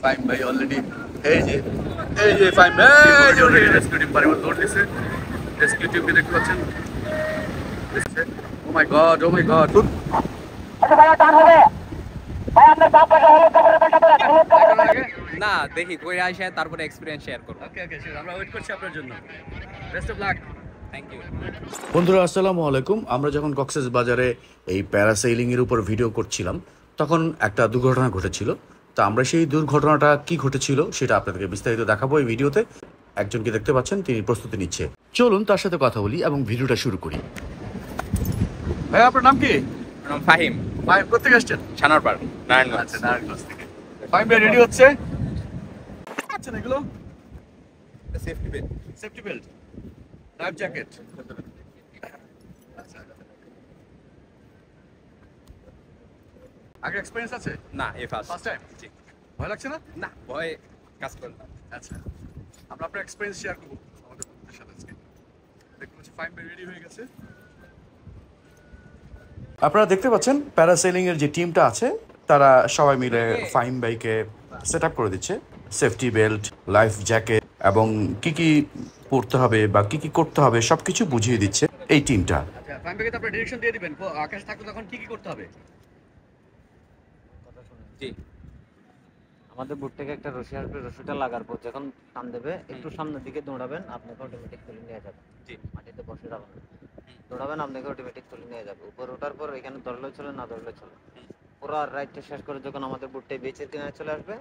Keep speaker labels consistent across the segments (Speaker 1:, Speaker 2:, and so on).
Speaker 1: ফাইম ভাই অলরেডি এই যে ফাইম ভাই রেস্কিউ টিম বাড়ি দৌড় দিছে। রেস্কিউ টিমকে দেখতে পাচ্ছেন। ও মাই গড
Speaker 2: আচ্ছা ভাইয়া টান হবে ভাই আপনার বাপ টাকা হলো কবরের বেলটা ধরে হলুদ কবরের বেলটা
Speaker 3: না দেখি কই আসে তারপরে এক্সপেরিয়েন্স শেয়ার করব।
Speaker 1: ওকে শিওর, আমরা ওয়েট করছি আপনার জন্য। Best of luck.
Speaker 3: Thank you.
Speaker 4: বন্ধুরা আসসালামু আলাইকুম। আমরা যখন কক্সেস বাজারে এই প্যারাসেইলিং এর উপর ভিডিও করছিলাম তখন একটা দুর্ঘটনা ঘটেছিল। তো আমরা সেই দুর্ঘটনাটা কি ঘটেছিল সেটা আপনাদেরকে বিস্তারিত দেখাবো এই ভিডিওতে। একজনকে দেখতে পাচ্ছেন, তিনি প্রস্তুতি নিচ্ছে। চলুন তার সাথে কথা বলি এবং ভিডিওটা শুরু করি।
Speaker 1: ভাই আপনার নাম কি?
Speaker 3: নাম ফাহিম।
Speaker 1: ফাহিম কোথা থেকে আসছেন?
Speaker 3: ছানারপাড়, নারায়ণগঞ্জ।
Speaker 1: আচ্ছা, নারায়ণগঞ্জ থেকে। ফাহিম ভাই রেডি হচ্ছে। আচ্ছা এগুলো
Speaker 3: safety belt,
Speaker 1: safety belt, life jacket. আগে এক্সপেরিয়েন্স আছে?
Speaker 3: না এই ফার্স্ট
Speaker 1: টাইম।
Speaker 3: জি।
Speaker 1: ভয় লাগছে না?
Speaker 3: না ভয় কাজ করে না।
Speaker 1: আচ্ছা, আমরা আপনার এক্সপেরিয়েন্স শেয়ার করবো আমাদের বন্ধুদের সাথে আজকে। দেখুন ফাইম ভাই রেডি হয়ে গেছে।
Speaker 4: আপনারা দেখতে পাচ্ছেন প্যারাসেলিং এর যে টিমটা আছে তারা সবাই মিলে ফাইম বাইকে সেট আপ করে দিচ্ছে। সেফটি বেল্ট, লাইফ জ্যাকেট এবং কি কি পড়তে হবে বা কি কি করতে হবে সবকিছু বুঝিয়ে দিচ্ছে এই টিমটা।
Speaker 1: আচ্ছা, ফাইম ভাইকে তো আপনি ডিরেকশন দিয়ে দিবেন। আকাশে থাকলে তখন কি কি করতে হবে?
Speaker 3: জি।
Speaker 5: আমাদের বুট থেকে একটা রশি আসবে, রশিটা লাগার পর যখন টান দেবে একটু সামনের দিকে দৌড়াবেন, আপনাকে অটোমেটিক তুলে নিয়ে যাবে।
Speaker 3: জি।
Speaker 5: মাটিতে বসে যাবেন, দৌড়াবেন, আপনাকে অটোমেটিক তুলে নিয়ে যাবে। উপর ওঠার পর এখানে ধরলে চলে, না ধরলে চলে। পুরো রাইডটা শেষ করে যখন আমাদের বুটটা বেঁচে কিনে চলে আসবে,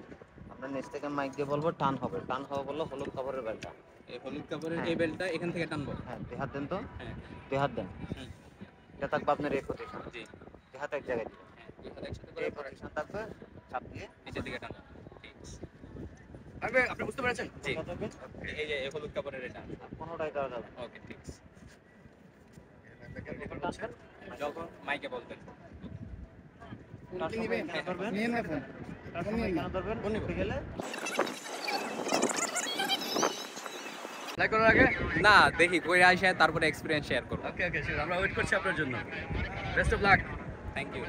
Speaker 5: আমরা নিচ থেকে মাইক দিয়ে বলবো টান হবে। টান হবে বললো হলুদ কাপড়ের বেলটা,
Speaker 3: এই হলুদ কাপড়ের এই বেল্টটা এখান থেকে টানবো।
Speaker 5: হ্যাঁ দুই হাত দেন তো।
Speaker 3: হ্যাঁ
Speaker 5: দুই হাত দেন। এটা থাকবে আপনার এই পজিশন।
Speaker 3: জি।
Speaker 5: দুই হাত এক জায়গায় দিবেন,
Speaker 3: দুই হাত একসাথে
Speaker 5: এই
Speaker 3: করে
Speaker 5: পজিশন থাকবে, চাপ দিয়ে
Speaker 3: নিচের দিকে টানবো। ঠিক আছে।
Speaker 1: ফাইম ভাই আপনি বুঝতে পেরেছেন?
Speaker 3: জি। এই যে এই হলুদ কাপড়ের এটা।
Speaker 5: কোনোটাই দেওয়া যাবে।
Speaker 3: ওকে ঠিক আছে। যখন মাইকে বলবেন
Speaker 1: লাইক করার আগে
Speaker 3: না দেখি কই আসে তারপরে এক্সপেরিয়েন্স শেয়ার করব।
Speaker 1: ওকে শিওর, আমরা ওয়েট করছি আপনার জন্য। Best of luck.
Speaker 3: Thank you.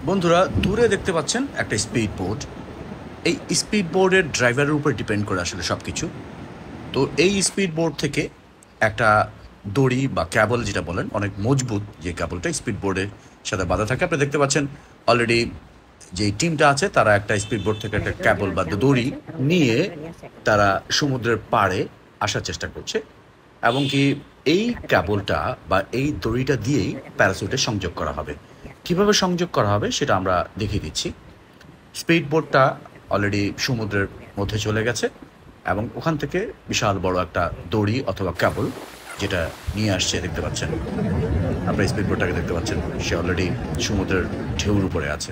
Speaker 4: বন্ধুরা দূরে দেখতে পাচ্ছেন একটা স্পিড বোর্ড। এই স্পিড বোর্ডের ড্রাইভারের উপর ডিপেন্ড করে আসলে সব কিছু। তো এই স্পিড বোর্ড থেকে একটা দড়ি বা ক্যাবল যেটা বলেন, অনেক মজবুত যে ক্যাবলটা স্পিড বোর্ডের সাথে বাঁধা থাকে। আপনি দেখতে পাচ্ছেন অলরেডি যে টিমটা আছে তারা একটা স্পিড বোর্ড থেকে একটা ক্যাবল বা দড়ি নিয়ে তারা সমুদ্রের পাড়ে আসার চেষ্টা করছে এবং কি এই ক্যাবলটা বা এই দড়িটা দিয়েই প্যারাসুটে সংযোগ করা হবে। কিভাবে সংযোগ করা হবে সেটা আমরা দেখিয়ে দিচ্ছি। স্পিড বোটটা অলরেডি সমুদ্রের মধ্যে চলে গেছে এবং ওখান থেকে বিশাল বড় একটা দড়ি অথবা ক্যাবল যেটা নিয়ে আসছে দেখতে পাচ্ছেন। আপনার স্পিড বোটটাকে দেখতে পাচ্ছেন, সে অলরেডি সমুদ্রের ঢেউর উপরে আছে।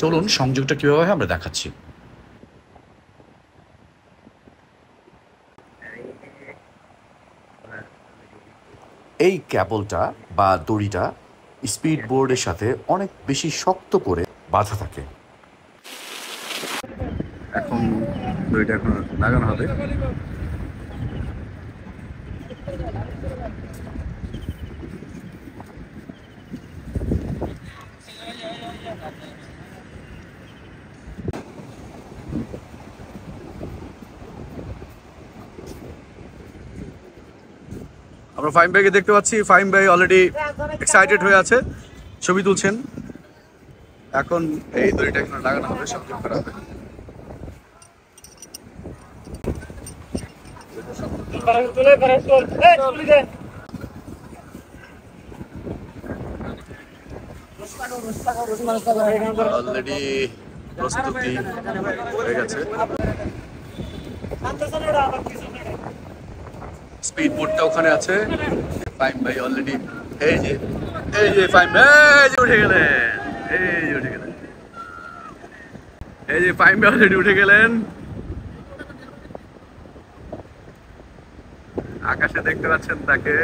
Speaker 4: চলুন সংযোগটা কীভাবে হয় আমরা দেখাচ্ছি। এই ক্যাবলটা বা দড়িটা স্পিড বোর্ডের সাথে অনেক বেশি শক্ত করে বাঁধা থাকে।
Speaker 1: এখন দড়িটা এখন লাগানো হবে। আমরা ফাইম ভাইকে দেখতে পাচ্ছি। ফাইম ভাই অলরেডি এক্সাইটেড হয়ে আছে, ছবি তুলছেন। এখন এই দড়িটা এখন লাগানো হবে, সংযোগ করা হবে। অলরেডি প্রস্তুতি হয়ে গেছে। স্পিড বোটটা ওখানে আছে। ফাইম ভাই অলরেডি এই যে ফাইম ভাই উঠে গেলেন। এই যে ফাইম ভাই অলরেডি উঠে গেলেন। আকাশে দেখতে পাচ্ছেন তাকে।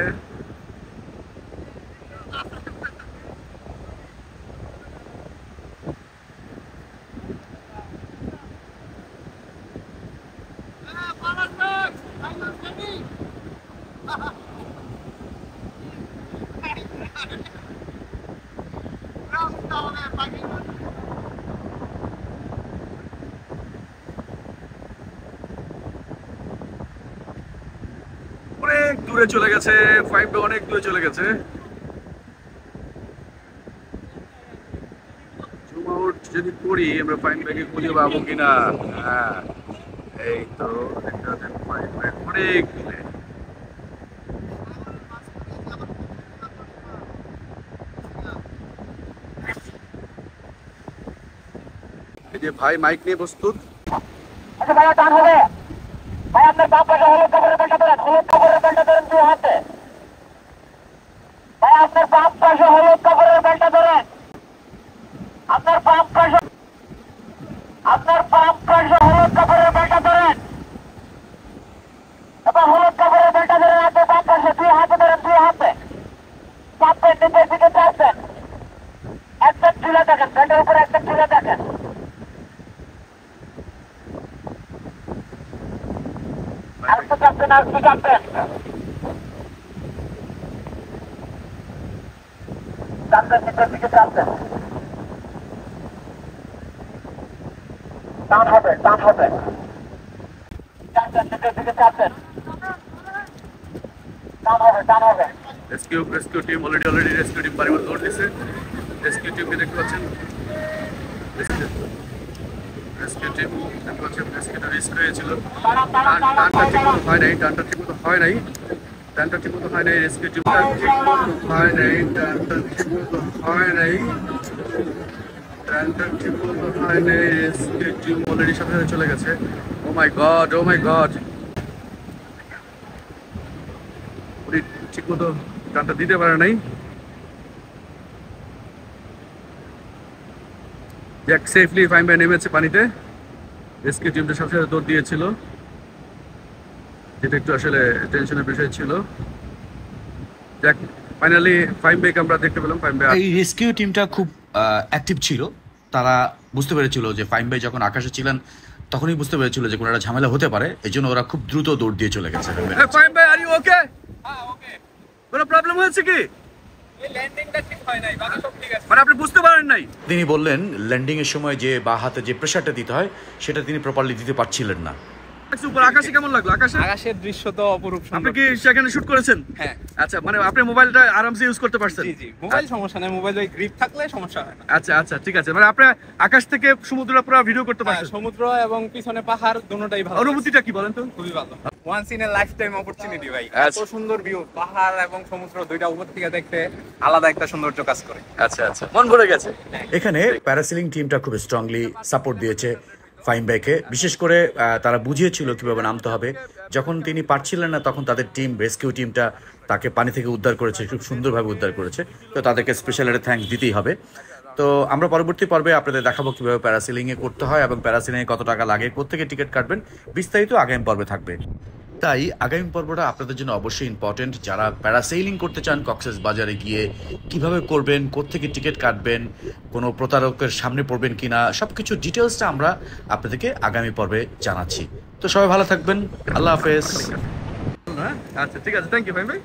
Speaker 1: দূরে চলে গেছে, ফাইম ভাই অনেক দূরে চলে গেছে। জুম আউট যদি করি আমরা ফাইম ভাইকে খুঁজে পাবো কিনা। হ্যাঁ এই তো দেখতে পাচ্ছেন ফাইম ভাই অনেক দূরে। এই যে ভাই মাইক নিয়ে প্রস্তুত।
Speaker 2: আচ্ছা ভাইয়া টান হবে। ভাই আপনার বাম পাশে হলুদ কাপড়ের বেল্টটা ধরেন, হলুদ কাপড়ের বেল্টটা ধরেন দুই হাতে। ভাই আপনার বাম পাশে হলুদ কাপড়ের বেল্টটা ধরেন। আপনার বাম পাশে হলুদ কাপড়ের বেল্টটা ধরেন। এবার হলুদ কাপড়ের বেল্টটা ধরেন আপনার বাম পাশে দুই হাতে ধরেন, দুই হাতে চাপবেন, নিচের দিকে চাপবেন। একটা ঢিলা দেখেন, বেল্টের উপরে একটা ঢিলা দেখেন। আরেকটা চাপবেন, আরেকটা চাপবেন। চাপবেন, নিচের দিকে চাপবেন। টান হবে, টান হবে। চাপবেন, নিচের দিকে চাপবেন। টান হবে, টান হবে।
Speaker 1: Rescue team already rescue team বাড়ি দৌড় দিচ্ছে। রেস্কিউ টিমকে দেখতে পাচ্ছেন, রেস্কিউ টিম দেখতে পাচ্ছেন, রেস্কিউটা রিস্ক হয়েছিল। টানটা ঠিকমতো হয় নাই, টানটা ঠিকমতো হয় নাই, টানটা ঠিকমতো হয় নাই, রেস্কিউ টিমটা ঠিকমতো হয় নাই, টানটা ঠিকমতো হয় নাই, টানটা ঠিকমতো হয় নাই, রেস্কিউ টিম অলরেডি সাথে সাথে চলে গেছে। ও মাই গড, ও মাই গড, উনি ঠিকমতো টানটা দিতে পারে নাই। জ্যাক সেফলি ফাইম ভাই নেমেছে পানিতে, রেস্কিউ টিমটা সাথে সাথে দৌড় দিয়েছিল, যেটা একটু আসলে টেনশনের বিষয় ছিল। জ্যাক ফাইনালি ফাইম ভাইকে আমরা দেখতে পেলাম। ফাইম ভাই
Speaker 4: এই রেস্কিউ টিমটা খুব অ্যাক্টিভ ছিল। তারা বুঝতে পেরেছিল যে ফাইম ভাই যখন আকাশে ছিলেন তখনই বুঝতে পেরেছিল যে কোনো একটা ঝামেলা হতে পারে, এই জন্য ওরা খুব দ্রুত দৌড় দিয়ে চলে গেছে।
Speaker 1: ফাইম ভাই আর ইউ ওকে?
Speaker 3: হ্যাঁ ওকে।
Speaker 1: কোনো প্রবলেম হয়েছে কি?
Speaker 3: এই ল্যান্ডিংটা ঠিক হয় নাই, বাকি সব ঠিক আছে।
Speaker 1: মানে আপনি বুঝতে পারেন নাই?
Speaker 4: তিনি বললেন ল্যান্ডিং এর সময় যে বা হাতে যে প্রেশারটা দিতে হয় সেটা তিনি প্রপারলি দিতে পারছিলেন না।
Speaker 1: উপর আকাশে কেমন লাগলো? আকাশে
Speaker 3: আকাশের দৃশ্য তো অপরূপ
Speaker 1: আপনি
Speaker 3: সুন্দর।
Speaker 1: কি সেখানে শুট করেছেন?
Speaker 3: হ্যাঁ
Speaker 1: আচ্ছা, মানে আপনি মোবাইলটা আরামসে ইউজ করতে পারছেন?
Speaker 3: জি জি, মোবাইল সমস্যা নাই, মোবাইল ওই গ্রিপ থাকলে সমস্যা হয় না।
Speaker 1: আচ্ছা আচ্ছা ঠিক আছে, মানে আপনি আকাশ থেকে সমুদ্রটা পুরো ভিডিও করতে
Speaker 3: হ্যাঁ,
Speaker 1: পারছেন?
Speaker 3: সমুদ্র এবং পিছনে পাহাড় দুটোটাই ভালো।
Speaker 1: অনুভূতিটা কি বলেন তো?
Speaker 3: খুবই ভালো। Once in a lifetime opportunity ভাই। এত
Speaker 1: আচ্ছা।
Speaker 3: সুন্দর ভিউ, পাহাড় এবং সমুদ্র দুইটা উপর থেকে দেখতে আলাদা একটা সৌন্দর্য কাজ করে।
Speaker 1: আচ্ছা আচ্ছা, মন ভরে গেছে।
Speaker 4: এখানে প্যারাসেলিং টিমটা খুব স্ট্রংলি সাপোর্ট দিয়েছে ফাইম ভাইকে, বিশেষ করে তারা বুঝিয়েছিল কিভাবে নামতে হবে। যখন তিনি পারছিলেন না তখন তাদের টিম, রেস্কিউ টিমটা তাকে পানি থেকে উদ্ধার করেছে, খুব সুন্দরভাবে উদ্ধার করেছে। তো তাদেরকে স্পেশাল একটা থ্যাঙ্কস দিতেই হবে। তো আমরা পরবর্তী পর্বে আপনাদের দেখাবো কিভাবে প্যারাসেলিংয়ে করতে হয় এবং প্যারাসেলিংয়ে কত টাকা লাগে, কোত্থেকে টিকিট কাটবেন, বিস্তারিত আগামী পর্বে থাকবে। তাই আগামী পর্বটা আপনাদের জন্য অবশ্যই ইম্পর্টেন্ট। যারা প্যারাসেইলিং করতে চান কক্সেস বাজারে গিয়ে কিভাবে করবেন, কোত্থেকে টিকিট কাটবেন, কোনো প্রতারকের সামনে পড়বেন কিনা, সবকিছু ডিটেলসটা আমরা আপনাদেরকে আগামী পর্বে জানাচ্ছি। তো সবাই ভালো থাকবেন, আল্লাহ হাফেজ।
Speaker 1: আচ্ছা ঠিক আছে, থ্যাংক ইউ ভাই ভাই।